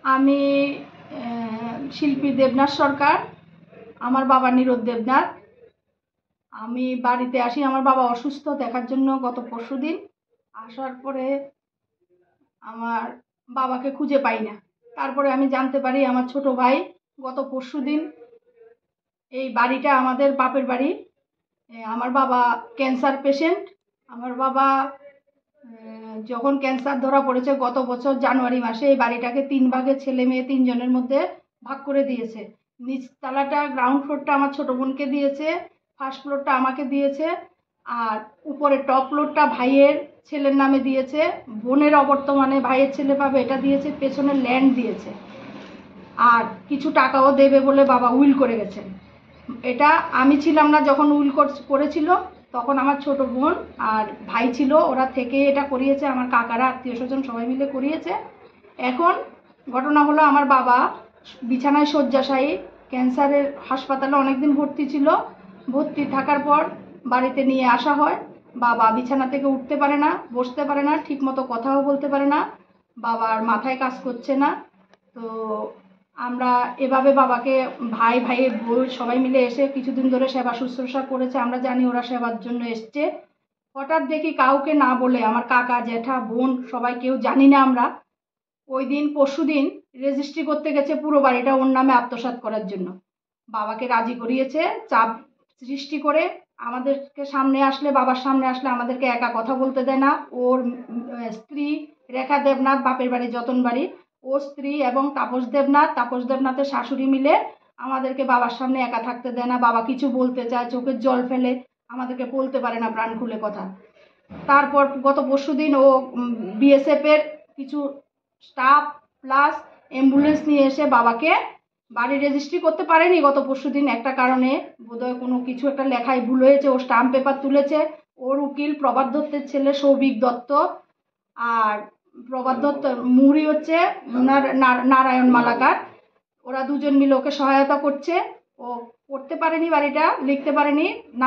আমি শিল্পী দেবনাথ সরকার। আমার বাবা নীরদ দেবনাথ। আমি বাড়িতে আসি আমার বাবা অসুস্থ দেখার জন্য গত পরশুদিন। আসার পরে আমার বাবাকে খুঁজে পাই না। তারপরে আমি জানতে পারি আমার ছোট ভাই গত পরশুদিন এই বাড়িটা আমাদের বাপের বাড়ি। আমার বাবা ক্যান্সার পেশেন্ট। আমার বাবা যখন ক্যান্সার ধরা পড়েছে গত বছর জানুয়ারি মাসে এই বাড়িটাকে 3 ভাগে ছেলে মেয়ে 3 জনের মধ্যে ভাগ করে দিয়েছে। নিচতলাটা গ্রাউন্ড ফ্লোরটা আমার ছোট বোনকে দিয়েছে, ফার্স্ট ফ্লোরটা আমাকে দিয়েছে, আর উপরে টপ ফ্লোরটা ভাইয়ের ছেলের নামে দিয়েছে। বোনের অবর্তমানে ভাইয়ের ছেলে পাবে এটা দিয়েছে, পেছনে ল্যান্ড দিয়েছে, আর কিছু টাকাও দেবে বলে বাবা উইল করে গেছেন। এটা আমি ছিলাম না যখন উইল করেছিল, তখন আমার ছোট বোন আর ভাই ছিল, ওরা থেকে এটা করিয়েছে, আমার কাকারা আত্মীয় স্বজন সবাই মিলে করিয়েছে। এখন ঘটনা হলো আমার বাবা বিছানায় শয্যাশায়ী, ক্যান্সারের হাসপাতালে অনেকদিন ভর্তি ছিল। ভর্তি থাকার পর বাড়িতে নিয়ে আসা হয়। বাবা বিছানা থেকে উঠতে পারে না, বসতে পারে না, ঠিকমতো কথাও বলতে পারে না, বাবার মাথায় কাজ করছে না। তো আমরা এভাবে বাবাকে ভাইয়ের বউ সবাই মিলে এসে কিছুদিন ধরে সেবা শুশ্রূষা করেছে। আমরা জানি ওরা সেবার জন্য এসছে। হঠাৎ দেখি কাউকে না বলে, আমার কাকা জ্যাঠা বোন সবাই কেউ জানি না আমরা, ওই দিন পরশুদিন রেজিস্ট্রি করতে গেছে পুরো বাড়িটা ওর নামে আত্মসাৎ করার জন্য। বাবাকে রাজি করিয়েছে চাপ সৃষ্টি করে। আমাদেরকে সামনে আসলে, বাবার সামনে আসলে আমাদেরকে একা কথা বলতে দেয় না। ওর স্ত্রী রেখা দেবনাথ, বাপের বাড়ি যতন বাড়ি, ওর স্ত্রী এবং তাপস দেবনাথের শাশুড়ি মিলে আমাদেরকে বাবার সামনে একা থাকতে দেয় না। বাবা কিছু বলতে চায়, চোখের জল ফেলে, আমাদেরকে বলতে পারে না প্রাণ খুলে কথা। তারপর গত পরশুদিন ও বিএসএফ এর কিছু স্টাফ প্লাস অ্যাম্বুলেন্স নিয়ে এসে বাবাকে বাড়ি রেজিস্ট্রি করতে পারেনি গত পরশুদিন একটা কারণে, বোধহয় কোনো কিছু একটা লেখায় ভুল হয়েছে। ও স্টাম্প পেপার তুলেছে। ওর উকিল প্রভাত দত্তের ছেলে সৌভিক দত্ত, আর প্রভাত দত্ত মুহুরী হচ্ছে নারায়ণ মালাকার। ওরা দুজন মিলে ওকে সহায়তা করছে। ও করতে পারেনি, বাড়িটা লিখতে পারেনি না।